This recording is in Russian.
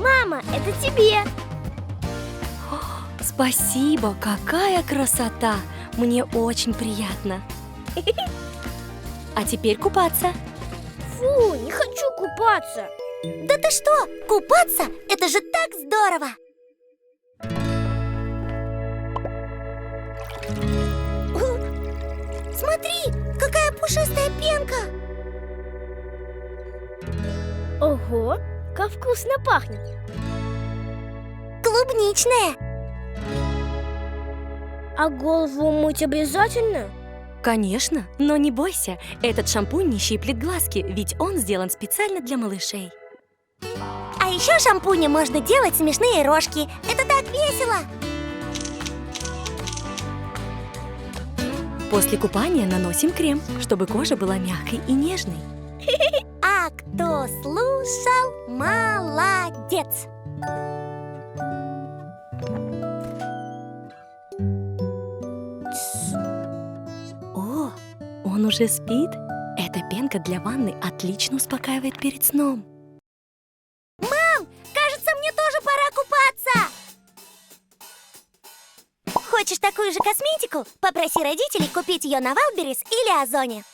Мама, это тебе. Спасибо, какая красота! Мне очень приятно. А теперь купаться. Фу, не хочу купаться. Да ты что? Купаться? Это же так здорово! Смотри, какая пушистая пенка! Ого, как вкусно пахнет. Клубничная! А голову мыть обязательно? Конечно, но не бойся, этот шампунь не щиплет глазки, ведь он сделан специально для малышей. А еще шампунем можно делать смешные рожки. Это так весело! После купания наносим крем, чтобы кожа была мягкой и нежной. А кто слушал, молодец! О, он уже спит? Эта пенка для ванны отлично успокаивает перед сном. Кажется, мне тоже пора купаться! Хочешь такую же косметику? Попроси родителей купить ее на Вайлдберрис или Озоне.